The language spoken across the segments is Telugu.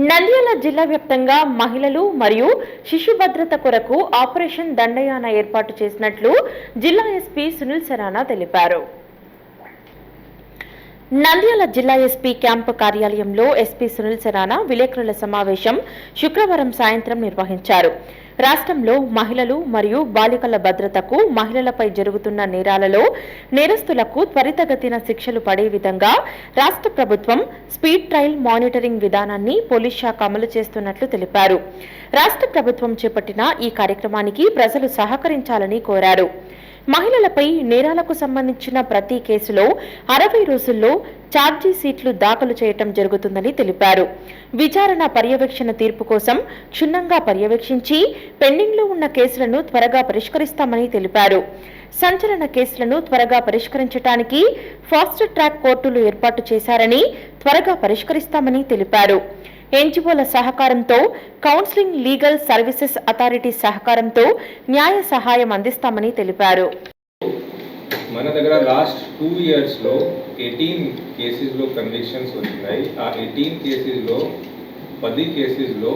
నంద్యాల జిల్లా వ్యాప్తంగా మహిళలు మరియు శిశు భద్రత కొరకు ఆపరేషన్ దండయాన ఏర్పాటు చేసినట్లు జిల్లా ఎస్పీ సునీల్ సరానా తెలిపారు. నంద్యాల జిల్లా ఎస్పీ క్యాంపు కార్యాలయంలో ఎస్పీ సునీల్ సరానా విలేకరుల సమావేశం శుక్రవారం సాయంత్రం నిర్వహించారు. రాష్ట్రంలో మహిళలు మరియు బాలికల భద్రతకు, మహిళలపై జరుగుతున్న నేరాలలో నేరస్తులకు త్వరితగతిన శిక్షలు పడే విధంగా రాష్ట్ర ప్రభుత్వం స్పీడ్ ట్రయల్ మానిటరింగ్ విధానాన్ని పోలీస్ శాఖ అమలు చేస్తున్నట్లు తెలిపారు. రాష్ట్ర ప్రభుత్వం చేపట్టిన ఈ కార్యక్రమానికి ప్రజలు సహకరించాలని కోరారు. మహిళలపై నేరాలకు సంబంధించిన ప్రతి కేసులో 60 రోజుల్లో ఛార్జీ షీట్లు దాఖలు చేయటం జరుగుతుందని తెలిపారు. విచారణ పర్యవేక్షణ తీర్పు కోసం క్షుణ్ణంగా పర్యవేక్షించి పెండింగ్లో ఉన్న కేసులను త్వరగా పరిష్కరిస్తామని తెలిపారు. సంచలన కేసులను త్వరగా పరిష్కరించడానికి ఫాస్ట్ ట్రాక్ కోర్టులు ఏర్పాటు చేశారని త్వరగా పరిష్కరిస్తామని తెలిపారు. ఎన్జిఓల సహకారంతో కౌన్సిలింగ్ లీగల్ సర్వీసెస్ అథారిటీ సహకారంతో న్యాయ సహాయం అందిస్తామని తెలిపారు. మన దగ్గర లాస్ట్ 2 years లో 18 కేసెస్ లో కన్విక్షన్స్ వచ్చాయి. ఆ 18 కేసెస్ లో 10 కేసెస్ లో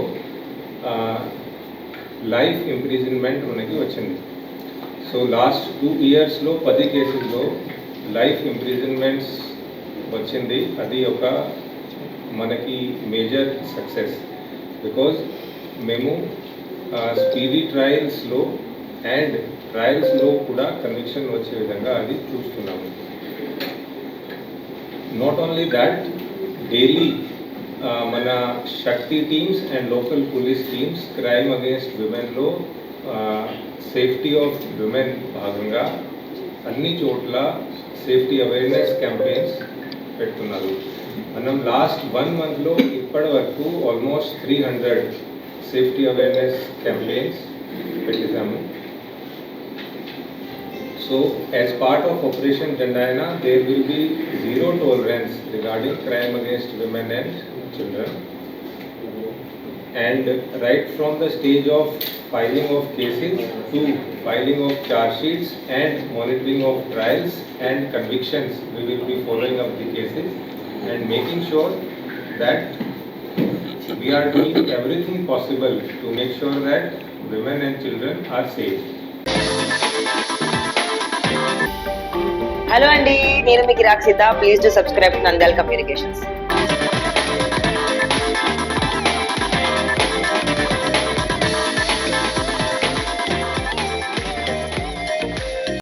లైఫ్ ఇంప్రిజన్మెంట్ మనకి వచ్చింది. సో లాస్ట్ 2 years లో 10 కేసెస్ లో లైఫ్ ఇంప్రిజన్మెంట్స్ వచ్చింది. అది ఒక మనకి మేజర్ సక్సెస్. బికాజ్ మేము స్పీడీ ట్రయల్స్లో అండ్ ట్రయల్స్లో కూడా కన్విక్షన్ వచ్చే విధంగా అది చూస్తున్నాము. నాట్ ఓన్లీ దాట్, డైలీ మన Shakti teams and local police teams crime against విమెన్లో సేఫ్టీ ఆఫ్ విమెన్ భాగంగా అన్ని చోట్ల సేఫ్టీ అవేర్నెస్ క్యాంపెయిన్స్ పెడుతున్నారు. మనం లాస్ట్ 1 monthలో ఇప్పటి వరకు ఆల్మోస్ట్ 300 సేఫ్టీ అవేర్నెస్ క్యాంపెయిన్స్ పెట్టేసాము. So as part of operation Dandayana there will be zero tolerance regarding crime against women and children. And right from the stage of filing of cases to filing of charge sheets and monitoring of trials and convictions, we will be following up the cases and making sure that we are doing everything possible to make sure that women and children are safe. Hello Andy, నేను మీకు Rakshitha. Please do subscribe to Nandyal Communications.